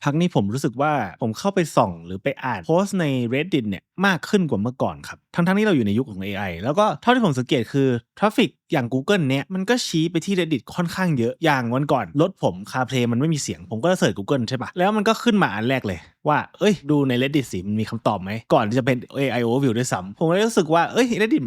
พักนี้ผมรู้สึกว่าผมเข้าไปส่องหรือไปอ่านโพสต์ใน Reddit เนี่ยมากขึ้นกว่าเมื่อก่อนครับทั้งที่เราอยู่ในยุคของ AI แล้วก็เท่าที่ผมสังเกตคือทราฟฟิกอย่าง Google เนี่ยมันก็ชี้ไปที่ Reddit ค่อนข้างเยอะอย่างวันก่อนรถผม CarPlay มันไม่มีเสียงผมก็เสิร์ช Google ใช่ปะแล้วมันก็ขึ้นมาอันแรกเลยว่าเอ้ยดูใน Reddit สิมันมีคำตอบไหมก่อนที่จะเป็น AI Overview ด้วยซ้ำผมเลยรู้สึกว่าเอ้ย Reddit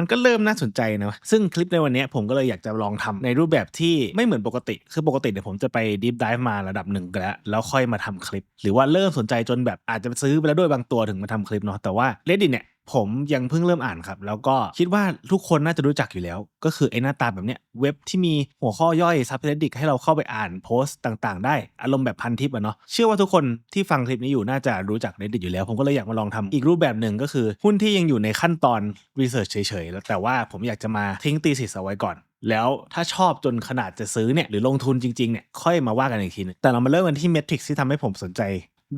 มันก็เริ่มน่าสนใจนะซึ่งคลิปในวันนี้ผมก็เลยอยากจะลองทำในรูปแบบที่ไม่เหมือนปกติคือปกติเนี่ยผมจะไป deep dive มาระดับหนึ่งกันแล้วค่อยมาทำคลิปหรือว่าเริ่มสนใจจนแบบอาจจะซื้อไปแล้วด้วยบางตัวถึงมาทำคลิปเนาะแต่ว่า Reddit เนี่ยผมยังเพิ่งเริ่มอ่านครับแล้วก็คิดว่าทุกคนน่าจะรู้จักอยู่แล้วก็คือไอ้หน้าตาแบบเนี้ยเว็บที่มีหัวข้อย่อย subreddit ให้เราเข้าไปอ่านโพสต์ต่างๆได้อารมณ์แบบพันทิปอะเนาะเชื่อว่าทุกคนที่ฟังคลิปนี้อยู่น่าจะรู้จัก Reddit อยู่แล้วผมก็เลยอยากมาลองทำอีกรูปแบบหนึ่งก็คือหุ้นที่ยังอยู่ในขั้นตอน research เฉยๆแล้วแต่ว่าผมอยากจะมาทิ้ง thesis เอาไว้ก่อนแล้วถ้าชอบจนขนาดจะซื้อเนี่ยหรือลงทุนจริงๆเนี่ยค่อยมาว่ากันอีกทีนึงแต่เรามาเริ่มกันที่ metrics ที่ทำให้ผมสนใจ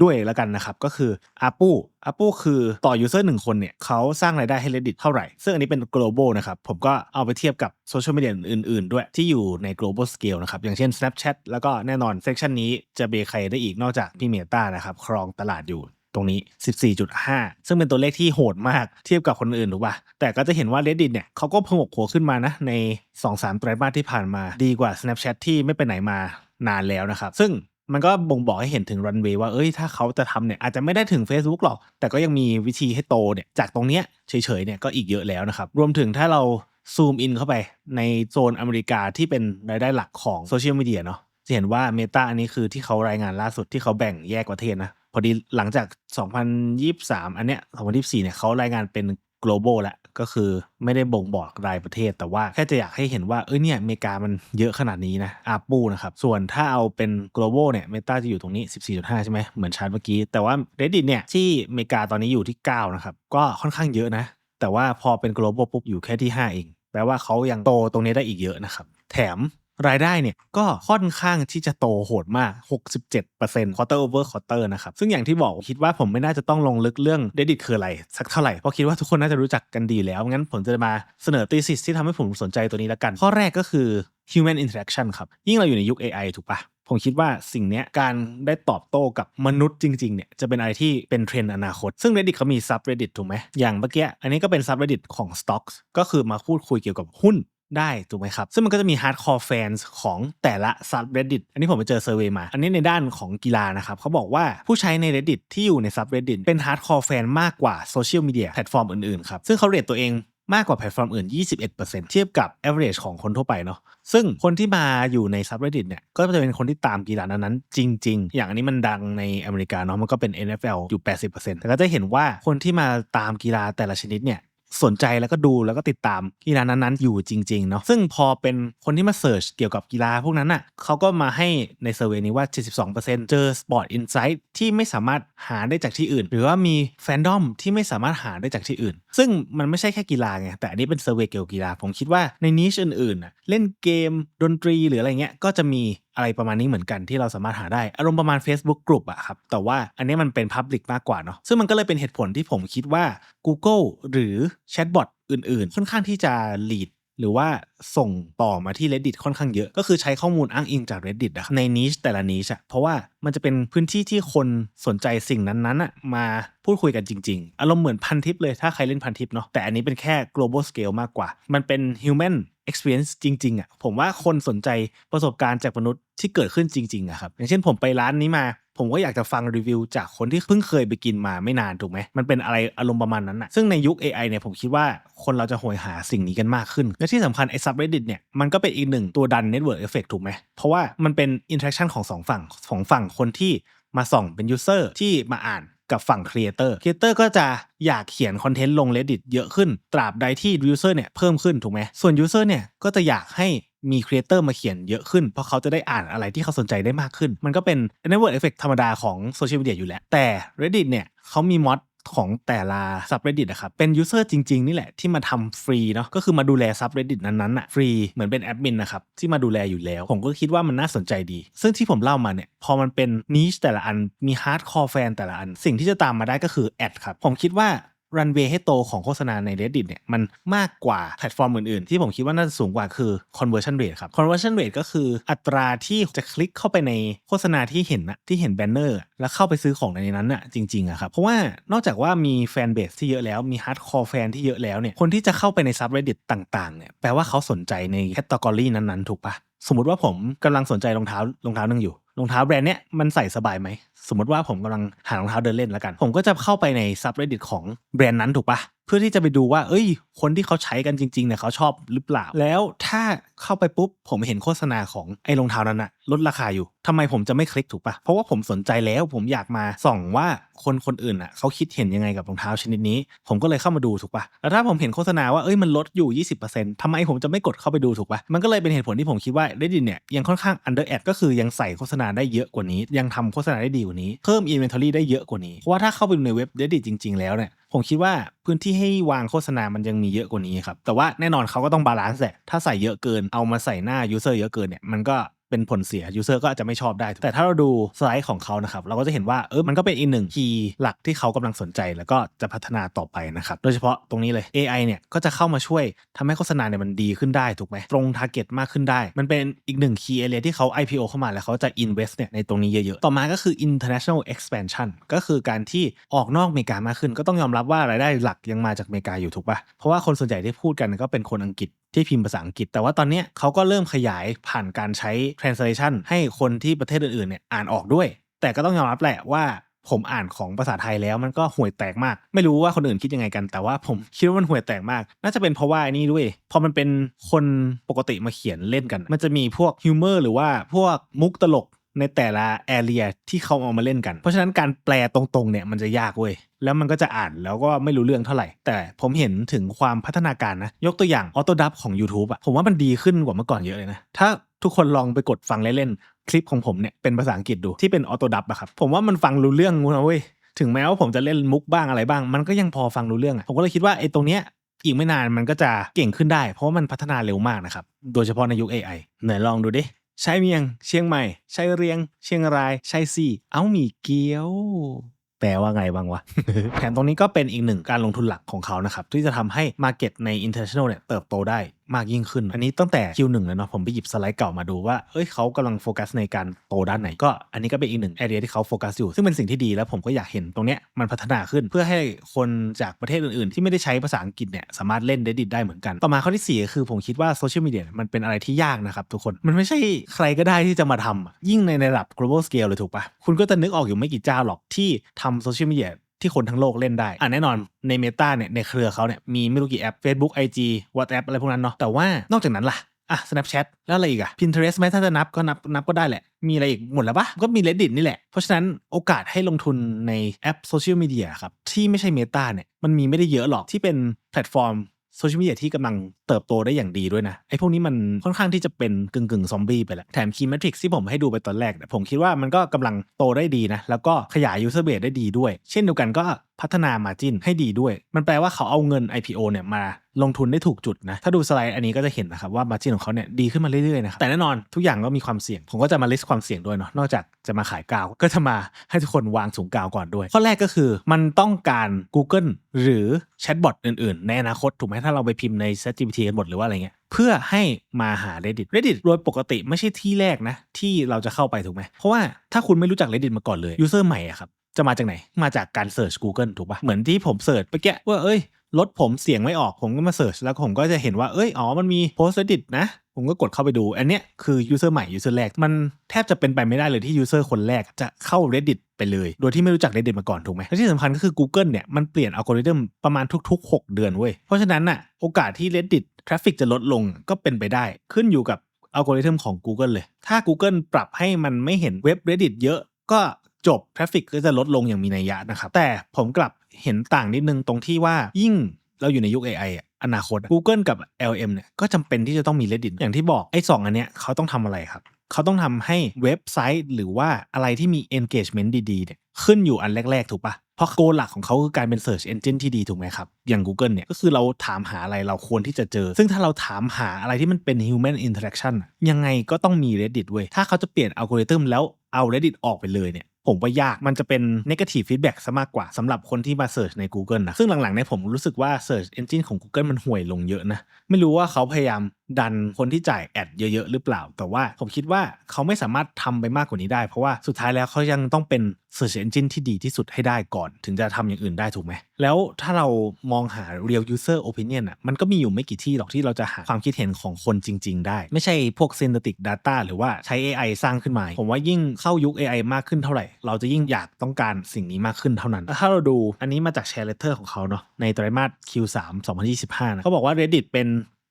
ด้วยแล้วกันนะครับก็คือ ARPU คือต่อ user 1คนเนี่ยเขาสร้างรายได้ให้ Reddit เท่าไหร่ซึ่งอันนี้เป็น global นะครับผมก็เอาไปเทียบกับโซเชียลมีเดียอื่นๆด้วยที่อยู่ใน global scale นะครับอย่างเช่น Snapchat แล้วก็แน่นอน section นี้จะเบใครได้อีกนอกจากพี่ Meta นะครับครองตลาดอยู่ตรงนี้ 14.5 ซึ่งเป็นตัวเลขที่โหดมากเทียบกับคนอื่นถูกป่ะแต่ก็จะเห็นว่า Reddit เนี่ยเขาก็ผงกหัวขึ้นมานะใน 2-3 ไตรมาสที่ผ่านมาดีกว่า Snapchat ที่ไม่ไปไหนมานานแล้วนะครับซึ่งมันก็บ่งบอกให้เห็นถึงรันเวย์ว่าเอ้ยถ้าเขาจะทำเนี่ยอาจจะไม่ได้ถึง Facebook หรอกแต่ก็ยังมีวิธีให้โตเนี่ยจากตรงเนี้ยเฉยๆเนี่ยก็อีกเยอะแล้วนะครับรวมถึงถ้าเราซูมอินเข้าไปในโซนอเมริกาที่เป็นรายได้หลักของโซเชียลมีเดียเนาะจะเห็นว่า Meta อันนี้คือที่เขารายงานล่าสุดที่เขาแบ่งแยกประเทศนะพอดีหลังจาก2023อันเนี้ย2024เนี่ยเขารายงานเป็น global แล้วก็คือไม่ได้บ่งบอกรายประเทศแต่ว่าแค่จะอยากให้เห็นว่าเนี่ยอเมริกามันเยอะขนาดนี้นะอาปูนะครับส่วนถ้าเอาเป็น global เนี่ย Meta จะอยู่ตรงนี้ 14.5 ใช่ไหมเหมือนชาร์ตเมื่อกี้แต่ว่า Reddit เนี่ยที่อเมริกาตอนนี้อยู่ที่9นะครับก็ค่อนข้างเยอะนะแต่ว่าพอเป็น global ปุ๊บอยู่แค่ที่5เองแปลว่าเขายังโตตรงนี้ได้อีกเยอะนะครับแถมรายได้เนี่ยก็ค่อนข้างที่จะโตโหดมาก 67% quarter over quarter นะครับซึ่งอย่างที่บอกคิดว่าผมไม่น่าจะต้องลงลึกเรื่อง Reddit คืออะไรสักเท่าไหร่เพราะคิดว่าทุกคนน่าจะรู้จักกันดีแล้วงั้นผมจะมาเสนอ thesis ที่ทำให้ผมสนใจตัวนี้แล้วกันข้อแรกก็คือ human interaction ครับยิ่งเราอยู่ในยุค AI ถูกปะผมคิดว่าสิ่งนี้การได้ตอบโต้กับมนุษย์จริงๆเนี่ยจะเป็นอะไรที่เป็นเทรนด์อนาคตซึ่ง Reddit เขามี subreddit ถูกไหมอย่างเมื่อกี้อันนี้ก็เป็น subreddit ของ stocks ก็คือมาพูดคุยเกี่ยวกับหุ้นได้ถูกไหมครับซึ่งมันก็จะมี hardcore fans ของแต่ละ subreddit อันนี้ผมไปเจอเซอร์เวย์มาอันนี้ในด้านของกีฬานะครับเขาบอกว่าผู้ใช้ใน Reddit ที่อยู่ใน subreddit เป็น hardcore fan มากกว่า social media แพลตฟอร์มอื่นๆครับซึ่งเขาเรทตัวเองมากกว่าแพลตฟอร์มอื่น 21% เทียบกับ average ของคนทั่วไปเนาะซึ่งคนที่มาอยู่ใน subreddit เนี่ยก็จะเป็นคนที่ตามกีฬานั้นๆจริงๆอย่างอันนี้มันดังในอเมริกาเนาะมันก็เป็น NFL อยู่ 80% แต่ก็จะเห็นว่าคนที่มาตามกีฬาแต่ละชนิดเนี่ยสนใจแล้วก็ดูแล้วก็ติดตามกีฬานั้นๆอยู่จริงๆเนาะซึ่งพอเป็นคนที่มาเสิร์ชเกี่ยวกับกีฬาพวกนั้นอ่ะเขาก็มาให้ในเซอร์เวย์นี้ว่า 72% เจอ Sport Insight ที่ไม่สามารถหาได้จากที่อื่นหรือว่ามีแฟนดอมที่ไม่สามารถหาได้จากที่อื่นซึ่งมันไม่ใช่แค่กีฬาไงแต่อันนี้เป็นเซอร์เวย์เกี่ยวกับกีฬาผมคิดว่าในนิชอื่นๆน่ะเล่นเกมดนตรีหรืออะไรเงี้ยก็จะมีอะไรประมาณนี้เหมือนกันที่เราสามารถหาได้อารมณ์ประมาณ Facebook Group อะครับแต่ว่าอันนี้มันเป็น Public มากกว่าเนาะซึ่งมันก็เลยเป็นเหตุผลที่ผมคิดว่า Google หรือแชทบอทอื่นๆค่อนข้างที่จะ lead หรือว่าส่งต่อมาที่ Reddit ค่อนข้างเยอะก็คือใช้ข้อมูลอ้างอิงจาก Reddit อะใน niche แต่ละ niche อะเพราะว่ามันจะเป็นพื้นที่ที่คนสนใจสิ่งนั้นๆอะมาพูดคุยกันจริงๆอารมณ์เหมือนพันทิปเลยถ้าใครเล่นพันทิปเนาะแต่อันนี้เป็นแค่ global scale มากกว่ามันเป็น human experience จริงๆอะผมว่าคนสนใจประสบการณ์จากมนุษย์ที่เกิดขึ้นจริงๆอะครับอย่างเช่นผมไปร้านนี้มาผมก็อยากจะฟังรีวิวจากคนที่เพิ่งเคยไปกินมาไม่นานถูกไหมมันเป็นอะไรอารมณ์ประมาณนั้นอะซึ่งในยุค AI เนี่ยผมคิดว่าคนเราจะโหยหาสิ่งนี้กันมากขึ้นและที่สำคัญไอ้ subreddit เนี่ยมันก็เป็นอีกหนึ่งตัวดัน network effect ถูกไหมเพราะว่ามันเป็น interaction ของสองฝั่งคนที่มาส่องเป็น user ที่มาอ่านกับฝั่ง creator ก็จะอยากเขียนคอนเทนต์ลง Reddit เยอะขึ้นตราบใดที่ user เนี่ยเพิ่มขึ้นถูกไหมส่วน user เนี่ยก็จะอยากให้มี creator มาเขียนเยอะขึ้นเพราะเขาจะได้อ่านอะไรที่เขาสนใจได้มากขึ้นมันก็เป็น network effect ธรรมดาของโซเชียลมีเดียอยู่แล้วแต่ Reddit เนี่ยเขามีมอดของแต่ละ subreddit อะครับเป็น user จริงๆนี่แหละที่มาทำฟรีเนาะก็คือมาดูแล subreddit นั้นๆอะฟรีเหมือนเป็นแอดมินนะครับที่มาดูแลอยู่แล้วผมก็คิดว่ามันน่าสนใจดีซึ่งที่ผมเล่ามาเนี่ยพอมันเป็น niche แต่ละอันมี hardcore fan แต่ละอันสิ่งที่จะตามมาได้ก็คือแอดครับผมคิดว่า รันเวย์ให้โตของโฆษณาใน Reddit เนี่ยมันมากกว่าแพลตฟอร์มอื่นๆที่ผมคิดว่าน่าจะสูงกว่าคือ conversion rate ครับ conversion rate ก็คืออัตราที่จะคลิกเข้าไปในโฆษณาที่เห็นนะที่เห็นแบนเนอร์แล้วเข้าไปซื้อของในนั้นน่ะจริงๆอะครับเพราะว่านอกจากว่ามีแฟนเบสที่เยอะแล้วมี hardcore แฟนที่เยอะแล้วเนี่ยคนที่จะเข้าไปใน subreddit ต่างๆเนี่ยแปลว่าเขาสนใจในแคตตากรีนั้นๆถูกปะสมมุติว่าผมกำลังสนใจรองเท้านึงอยู่รองเท้าแบรนด์เนี้ยมันใส่สบายไหมสมมติว่าผมกำลังหารองเท้าเดินเล่นแล้วกันผมก็จะเข้าไปใน subreddit ของแบรนด์นั้นถูกปะเพื่อที่จะไปดูว่าคนที่เขาใช้กันจริงๆเนี่ยเขาชอบหรือเปล่าแล้วถ้าเข้าไปปุ๊บผมเห็นโฆษณาของไอ้รองเท้านั้นนะลดราคาอยู่ทำไมผมจะไม่คลิกถูกปะเพราะว่าผมสนใจแล้วผมอยากมาส่องว่าคนอื่นอ่ะเขาคิดเห็นยังไงกับรองเท้าชนิดนี้ผมก็เลยเข้ามาดูถูกปะแล้วถ้าผมเห็นโฆษณาว่ามันลดอยู่ 20% ทำไมผมจะไม่กดเข้าไปดูถูกปะมันก็เลยเป็นเหตุผลที่ผมคิดว่า Reddit เนี่ยยังค่อนข้าง under ad ก็คือยังใส่โฆษณาได้เยอะกว่านี้ยังทำโฆษณาได้ดีกว่านี้เพิ่ม inventory ได้เยอะกว่านี้เพราะว่าถ้าเข้าไปดูในเว็บ Reddit จริงๆแล้วเนี่ยผมคิดว่าพื้นที่ให้วางโฆษณามันยังมีเยอะกว่านี้ครับแต่ว่าแน่นอนเขาก็ต้องบาลานซ์แหละถ้าใส่เยอะเกินเอามาใส่หน้า user เยอะเกินเนี่ยมันก็เป็นผลเสีย user ก็อาจจะไม่ชอบได้แต่ถ้าเราดูสไลด์ของเขานะครับเราก็จะเห็นว่ามันก็เป็นอีกหนึ่งคีย์หลักที่เขากำลังสนใจแล้วก็จะพัฒนาต่อไปนะครับโดยเฉพาะตรงนี้เลย AI เนี่ยก็จะเข้ามาช่วยทำให้โฆษณาเนี่ยมันดีขึ้นได้ถูกไหมตรง target มากขึ้นได้มันเป็นอีกหนึ่ง key area ที่เขา IPO เข้ามาแล้วเขาจะ invest เนี่ยในตรงนี้เยอะๆต่อมาก็คือ international expansion ก็คือการที่ออกนอกอเมริกามากขึ้นก็ต้องยอมรับว่ารายได้หลักยังมาจากอเมริกาอยู่ถูกป่ะเพราะว่าคนส่วนใหญ่ที่พูดกันก็เป็นคนอังกฤษที่พิมพ์ภาษาอังกฤษแต่ว่าตอนนี้เขาก็เริ่มขยายผ่านการใช้ translation ให้คนที่ประเทศอื่นๆเนี่ยอ่านออกด้วยแต่ก็ต้องยอมรับแหละว่าผมอ่านของภาษาไทยแล้วมันก็ห่วยแตกมากไม่รู้ว่าคนอื่นคิดยังไงกันแต่ว่าผมคิดว่ามันห่วยแตกมากน่าจะเป็นเพราะว่านี่ด้วยพอมันเป็นคนปกติมาเขียนเล่นกันมันจะมีพวกฮิวเมอร์หรือว่าพวกมุกตลกในแต่ละแอเรียที่เขาเอามาเล่นกันเพราะฉะนั้นการแปลตรงๆเนี่ยมันจะยากเว้ยแล้วมันก็จะอ่านแล้วก็ไม่รู้เรื่องเท่าไหร่แต่ผมเห็นถึงความพัฒนาการนะยกตัวอย่างออโต้ดับของ YouTube อะผมว่ามันดีขึ้นกว่าเมื่อก่อนเยอะเลยนะถ้าทุกคนลองไปกดฟังเล่นๆคลิปของผมเนี่ยเป็นภาษาอังกฤษดูที่เป็นออโต้ดับอะครับผมว่ามันฟังรู้เรื่องนะเว้ยถึงแม้ว่าผมจะเล่นมุกบ้างอะไรบ้างมันก็ยังพอฟังรู้เรื่องอะผมก็เลยคิดว่าไอ้ตรงเนี้ยอีกไม่นานมันก็จะเก่งขึ้นได้เพราะว่ามันพัฒนาเร็วมากนะครับโดยเฉพาะในยุค AI ไหนลองดูดิใช่เมียงเชียงใหม่ใช่เรียงเชียงรายใช่ซี่เอ้ามีเกี๊ยวแปลว่าไงบ้างวะ แถมตรงนี้ก็เป็นอีกหนึ่งการลงทุนหลักของเขานะครับที่จะทำให้ Market ใน International เนี่ยเติบโตได้มากยิ่งขึ้นอันนี้ตั้งแต่ Q1 เลยเนาะผมไปหยิบสไลด์เก่ามาดูว่าเขากำลังโฟกัสในการโตด้านไหนก็อันนี้ก็เป็นอีกหนึ่ง area ที่เขาโฟกัสอยู่ซึ่งเป็นสิ่งที่ดีแล้วผมก็อยากเห็นตรงเนี้ยมันพัฒนาขึ้นเพื่อให้คนจากประเทศอื่นๆที่ไม่ได้ใช้ภาษาอังกฤษเนี่ยสามารถเล่น Reddit ได้เหมือนกันต่อมาข้อที่4ก็คือผมคิดว่าโซเชียลมีเดียมันเป็นอะไรที่ยากนะครับทุกคนมันไม่ใช่ใครก็ได้ที่จะมาทำยิ่งในระดับ global scale เลยถูกปะคุณก็จะนึกออกอยู่ไม่กี่เจ้าหรอกที่ทำโซเชียลมีเดียที่คนทั้งโลกเล่นได้แน่นอนใน Meta เนี่ยในเครือเขาเนี่ยมีไม่รู้กี่แอป Facebook IG WhatsApp อะไรพวกนั้นเนาะแต่ว่านอกจากนั้นล่ะSnapchat แล้วอะไรอีกPinterest ไหมถ้าจะนับก็ได้แหละมีอะไรอีกหมดแล้วปะก็มี Reddit นี่แหละเพราะฉะนั้นโอกาสให้ลงทุนในแอปโซเชียลมีเดียครับที่ไม่ใช่ Meta เนี่ยมันมีไม่ได้เยอะหรอกที่เป็นแพลตฟอร์มโซเชียลมีเดียที่กำลังเติบโตได้อย่างดีด้วยนะไอ้พวกนี้มันค่อนข้างที่จะเป็นกึ่งซอมบี้ไปแล้วแถม Key Metrics ที่ผมให้ดูไปตอนแรกเนี่ยผมคิดว่ามันก็กำลังโตได้ดีนะแล้วก็ขยาย User Base ได้ดีด้วยเช่นเดียวกันก็พัฒนา Margin ให้ดีด้วยมันแปลว่าเขาเอาเงิน IPO เนี่ยมาลงทุนได้ถูกจุดนะถ้าดูสไลด์อันนี้ก็จะเห็นนะครับว่า Margin ของเขาเนี่ยดีขึ้นมาเรื่อยๆนะครับแต่แน่นอนทุกอย่างก็มีความเสี่ยงผมก็จะมา list ความเสี่ยงด้วยเนาะนอกจากจะมาขายกาวก็จะมาให้ทุกคนวางสูงกาวก่อนด้วยข้อแรกก็คือมันต้องการ Google หรือแชทบอทอื่นๆในอนาคตถูกไหมถ้าเราไปพิมพ์ใน ChatGPT กันหมดหรือว่าอะไรเงี้ยเพื่อให้มาหา Reddit โดยปกติไม่ใช่ที่แรกนะที่เราจะเข้าไปถูกไหมเพราะว่าถ้าคุณไม่รู้จัก Reddit มาก่อนเลย user ใหม่อะครับจะมาจากไหนมาจากการเสิร์ช Google ถูกป่ะเหมือนที่ผมเสิร์ชเมื่อกี้ว่ารถผมเสียงไม่ออกผมก็มาเสิร์ชแล้วผมก็จะเห็นว่ามันมีโพสต์ Reddit นะผมก็กดเข้าไปดูอันเนี้ยคือ user ใหม่ user แรกมันแทบจะเป็นไปไม่ได้เลยที่ user คนแรกจะเข้า Reddit ไปเลยโดยที่ไม่รู้จัก Reddit มาก่อนถูกไหมและที่สำคัญก็คือ Google เนี่ยมันเปลี่ยนอัลกอริทึมประมาณทุกๆ6 เดือนเว้ยเพราะฉะนั้นน่ะโอกาสที่ Reddit ทราฟฟิกจะลดลงก็เป็นไปได้ขึ้นอยู่กับอัลกอริทึมของ Google เลยถ้า Google ปรับให้มันไม่เห็นเว็บ Reddit เยอะก็จบทราฟฟิกก็จะลดลงอย่างมีนัยยะนะครับแต่ผมกลับเห็นต่างนิดนึงตรงที่ว่ายิ่งเราอยู่ในยุค AI อนาคต Google กับ LM เนี่ยก็จำเป็นที่จะต้องมี Reddit อย่างที่บอกไอ้2อันเนี้ยเขาต้องทำอะไรครับเขาต้องทำให้เว็บไซต์หรือว่าอะไรที่มี engagement ดีๆเนี่ยขึ้นอยู่อันแรกๆถูกปะเพราะโกหลักของเขาคือการเป็น search engine ที่ดีถูกไหมครับอย่าง Google เนี่ยก็คือเราถามหาอะไรเราควรที่จะเจอซึ่งถ้าเราถามหาอะไรที่มันเป็น human interaction ยังไงก็ต้องมี Reddit เว้ยถ้าเขาจะเปลี่ยนอัลกอริทึมแล้วเอา Reddit ออกไปเลยเนี่ย ผมว่ายากมันจะเป็น negative feedback ซะมากกว่าสำหรับคนที่มาเสิร์ชใน Google นะซึ่งหลังๆเนี่ยผมรู้สึกว่า search engine ของ Google มันห่วยลงเยอะนะไม่รู้ว่าเขาพยายามดันคนที่จ่ายแอดเยอะๆหรือเปล่าแต่ว่าผมคิดว่าเขาไม่สามารถทำไปมากกว่านี้ได้เพราะว่าสุดท้ายแล้วเขายังต้องเป็น search engine ที่ดีที่สุดให้ได้ก่อนถึงจะทำอย่างอื่นได้ถูกไหมแล้วถ้าเรามองหา real user opinion อ่ะมันก็มีอยู่ไม่กี่ที่หรอกที่เราจะหาความคิดเห็นของคนจริงๆได้ไม่ใช่พวก synthetic data หรือว่าใช้ AI สร้างขึ้นมาผมว่ายิ่งเข้ายุค AI มากขึ้นเท่าไหร่เราจะยิ่งอยากต้องการสิ่งนี้มากขึ้นเท่านั้นถ้าเราดูอันนี้มาจาก share letter ของเขาเนาะในไตรมาส Q3 2025นะเขาบอกว่า Reddit เป็น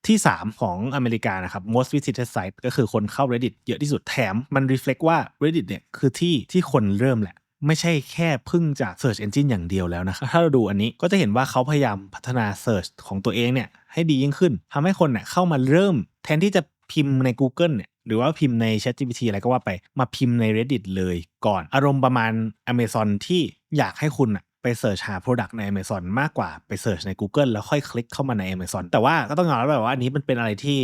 ที่3ของอเมริกานะครับ most visited site ก็คือคนเข้า Reddit เยอะที่สุดแถมมัน reflect ว่า Reddit เนี่ยคือที่คนเริ่มแหละไม่ใช่แค่พึ่งจาก search engine อย่างเดียวแล้วนะครับถ้าเราดูอันนี้ก็จะเห็นว่าเขาพยายามพัฒนา search ของตัวเองเนี่ยให้ดียิ่งขึ้นทำให้คนเนี่ยเข้ามาเริ่มแทนที่จะพิมพ์ใน Google เนี่ยหรือว่าพิมพ์ใน ChatGPT อะไรก็ว่าไปมาพิมพ์ใน Reddit เลยก่อนอารมณ์ประมาณ Amazon ที่อยากให้คุณไปเสิร์ชหา Product ใน Amazon มากกว่าไปเสิร์ชใน Google แล้วค่อยคลิกเข้ามาใน Amazon แต่ว่าก็ต้องยอมรับว่าอันนี้มันเป็นอะไรที่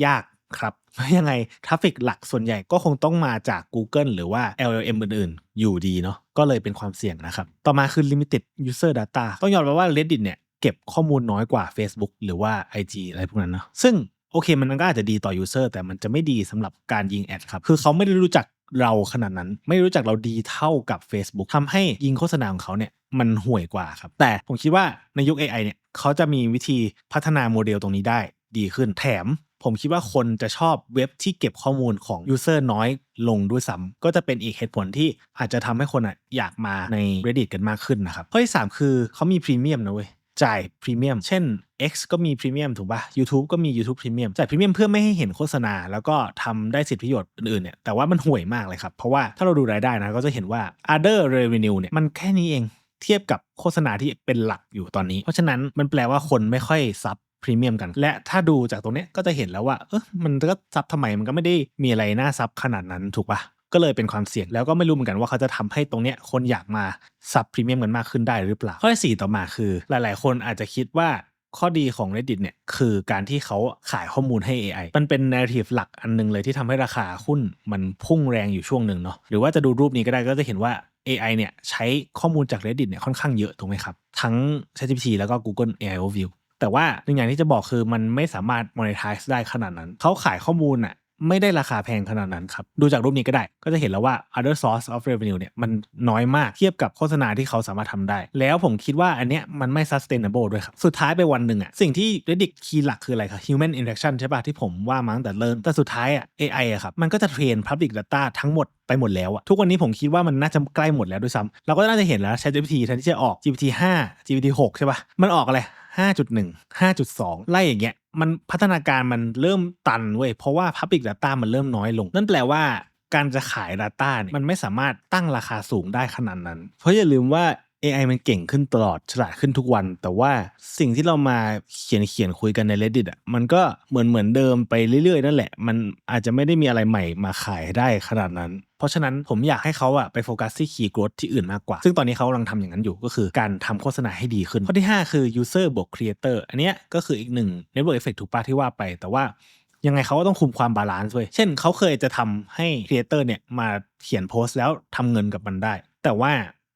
ยากครับเพราะยังไงทราฟฟิกหลักส่วนใหญ่ก็คงต้องมาจาก Google หรือว่า LLM อื่นๆอยู่ดีเนาะก็เลยเป็นความเสี่ยงนะครับต่อมาคือ limited user data ต้องยอมรับว่า Reddit เนี่ยเก็บข้อมูลน้อยกว่า Facebook หรือว่า IG อะไรพวกนั้นเนาะซึ่งโอเคมันก็อาจจะดีต่อ user แต่มันจะไม่ดีสำหรับการยิงแอดครับคือเขาไม่ได้รู้จักเราขนาดนั้นไม่รู้จักเราดีเท่ากับ Facebook ทำให้ยิงโฆษณาของเขาเนี่ยมันห่วยกว่าครับแต่ผมคิดว่าในยุค AI เนี่ยเขาจะมีวิธีพัฒนาโมเดลตรงนี้ได้ดีขึ้นแถมผมคิดว่าคนจะชอบเว็บที่เก็บข้อมูลของ user น้อยลงด้วยซ้ำก็จะเป็นอีกเหตุผลที่อาจจะทำให้คนอยากมาใน Reddit กันมากขึ้นนะครับข้อที่3คือเขามีพรีเมียมนะเว้ยจ่ายพรีเมียมเช่น X ก็มีพรีเมียมถูกป่ะ YouTube ก็มี YouTube Premium จ่ายพรีเมียมเพื่อไม่ให้เห็นโฆษณาแล้วก็ทำได้สิทธิประโยชน์อื่นๆเนี่ยแต่ว่ามันห่วยมากเลยครับเพราะว่าถ้าเราดูรายได้นะก็จะเห็นว่า other revenue เนี่ยมันแค่นี้เองเทียบกับโฆษณาที่เป็นหลักอยู่ตอนนี้เพราะฉะนั้นมันแปลว่าคนไม่ค่อยซับพรีเมียมกันและถ้าดูจากตรงนี้ก็จะเห็นแล้วว่ามันก็ซับทำไมมันก็ไม่ได้มีอะไรน่าซับขนาดนั้นถูกป่ะก็เลยเป็นความเสี่ยงแล้วก็ไม่รู้เหมือนกันว่าเขาจะทำให้ตรงเนี้ยคนอยากมาซับพรีเมียมกันมากขึ้นได้หรือเปล่าข้อที่4ต่อมาคือหลายๆคนอาจจะคิดว่าข้อดีของ Reddit เนี่ยคือการที่เขาขายข้อมูลให้ AI มันเป็น narrative หลักอันนึงเลยที่ทำให้ราคาหุ้นมันพุ่งแรงอยู่ช่วงหนึ่งเนาะหรือว่าจะดูรูปนี้ก็ได้ก็จะเห็นว่า AI เนี่ยใช้ข้อมูลจาก Reddit เนี่ยค่อนข้างเยอะถูกไหมครับทั้ง ChatGPT แล้วก็ Google AI Overview แต่ว่าหนึ่งอย่างที่จะบอกคือมันไม่สามารถ monetize ได้ขนาดนั้นเขาขายข้อมูลไม่ได้ราคาแพงขนาดนั้นครับดูจากรูปนี้ก็ได้ก็จะเห็นแล้วว่า other source of revenue เนี่ยมันน้อยมากเทียบกับโฆษณาที่เขาสามารถทำได้แล้วผมคิดว่าอันเนี้ยมันไม่ sustainable ด้วยครับสุดท้ายไปวันหนึ่งสิ่งที่ Reddit คีย์หลักคืออะไรครับ human interaction ใช่ป่ะที่ผมว่ามาตั้งแต่เริ่มแต่สุดท้าย AI ครับมันก็จะเทรน public data ทั้งหมดไปหมดแล้วทุกวันนี้ผมคิดว่ามันน่าจะใกล้หมดแล้วด้วยซ้ำเราก็น่าจะเห็นแล้ว ChatGPT แทนที่จะออก GPT 5 GPT 6ใช่ป่ะมันออกอะไร5.1 5.2 ไล่อย่างเงี้ยมันพัฒนาการมันเริ่มตันเว้ยเพราะว่า Public Data มันเริ่มน้อยลงนั่นแปลว่าการจะขาย Data เนี่ยมันไม่สามารถตั้งราคาสูงได้ขนาดนั้นเพราะอย่าลืมว่า AI มันเก่งขึ้นตลอดฉลาดขึ้นทุกวันแต่ว่าสิ่งที่เรามาเขียนคุยกันใน Reddit มันก็เหมือนเดิมไปเรื่อยๆนั่นแหละมันอาจจะไม่ได้มีอะไรใหม่มาขายได้ขนาดนั้นเพราะฉะนั้นผมอยากให้เขาไปโฟกัสที่ Key Growth ที่อื่นมากกว่าซึ่งตอนนี้เขากำลังทำอย่างนั้นอยู่ก็คือการทำโฆษณาให้ดีขึ้นข้อที่5คือ User บวก Creator อันเนี้ยก็คืออีกหนึ่ง Network Effect ถูกป่ะที่ว่าไปแต่ว่ายังไงเขาก็ต้องคุมความบาลานซ์เว้ยเช่นเขาเคยจะทำให้ Creator เนี่ยมาเขียนโพสต์แล้วทำเงินกับมันได้แต่ว่า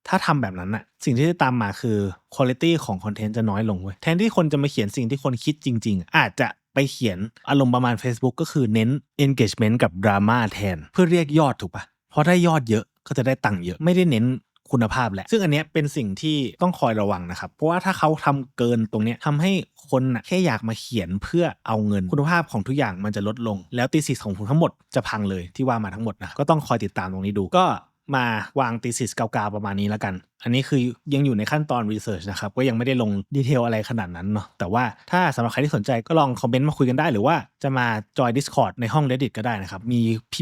ถ้าทำแบบนั้นสิ่งที่จะตามมาคือ quality ของคอนเทนต์จะน้อยลงเว้ยแทนที่คนจะมาเขียนสิ่งที่คนคิดจริงๆอาจจะไปเขียนอารมณ์ประมาณ Facebook ก็คือเน้น engagement กับ drama แทนเพื่อเรียกยอดถูกปะเพราะได้ยอดเยอะก็จะได้ตังค์เยอะไม่ได้เน้นคุณภาพแหละซึ่งอันเนี้ยเป็นสิ่งที่ต้องคอยระวังนะครับเพราะว่าถ้าเขาทำเกินตรงเนี้ยทำให้คนแค่อยากมาเขียนเพื่อเอาเงินคุณภาพของทุกอย่างมันจะลดลงแล้วตีสิสของผมทั้งหมดจะพังเลยที่ว่ามาทั้งหมดนะก็ต้องคอยติดตามตรงนี้ดูก็มาวางตีสิสกาวๆประมาณนี้แล้วกันอันนี้คือยังอยู่ในขั้นตอนรีเสิร์ชนะครับก็ยังไม่ได้ลงดีเทลอะไรขนาดนั้นเนาะแต่ว่าถ้าสำหรับใครที่สนใจก็ลองคอมเมนต์มาคุยกันได้หรือว่าจะมาจอย Discord ในห้อง Reddit ก็ได้นะครับมี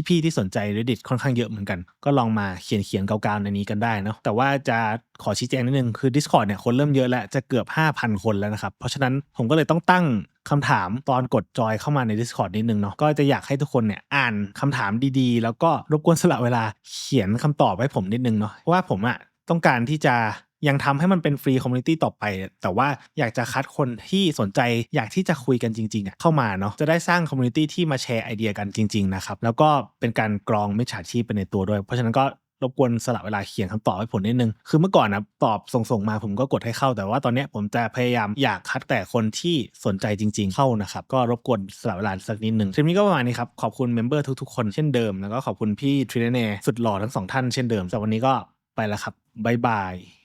พี่ๆที่สนใจ Reddit ค่อนข้างเยอะเหมือนกันก็ลองมาเขียนกาวๆในนี้กันได้เนาะแต่ว่าจะขอชี้แจงนิดนึงคือ Discord เนี่ยคนเริ่มเยอะแล้วจะเกือบ 5,000 คนแล้วนะครับเพราะฉะนั้นผมก็เลยต้องตั้งคำถามตอนกดจอยเข้ามาใน Discord นิดนึงเนาะก็จะอยากให้ทุกคนเนี่ยอ่านคำถามดีๆแล้วก็รบกวนสละเวลาเขียนคำตอบให้ผมนิดนึงเนาะเพราะว่าผมต้องการที่จะยังทำให้มันเป็นฟรีคอมมูนิตี้ต่อไปแต่ว่าอยากจะคัดคนที่สนใจอยากที่จะคุยกันจริงๆเข้ามาเนาะจะได้สร้างคอมมูนิตี้ที่มาแชร์ไอเดียกันจริงๆนะครับแล้วก็เป็นการกรองมิจฉาชีพไปในตัวด้วยเพราะฉะนั้นก็ รบกวนสละเวลาเขียนคำตอบให้ผมนิดนึงคือเมื่อก่อนนะตอบส่งมาผมก็กดให้เข้าแต่ว่าตอนนี้ผมจะพยายามอยากคัดแต่คนที่สนใจจริงๆเข้านะครับก็รบกวนสละเวลาสักนิดนึงทีนี้ก็ประมาณนี้ครับขอบคุณเมมเบอร์ทุกๆคนเช่นเดิมแล้วก็ขอบคุณพี่ทริเนเน่สุดหล่อทั้ง2ท่านเช่นเดิมสำหรับวันนี้ก็ไปแล้วครับบ๊ายบาย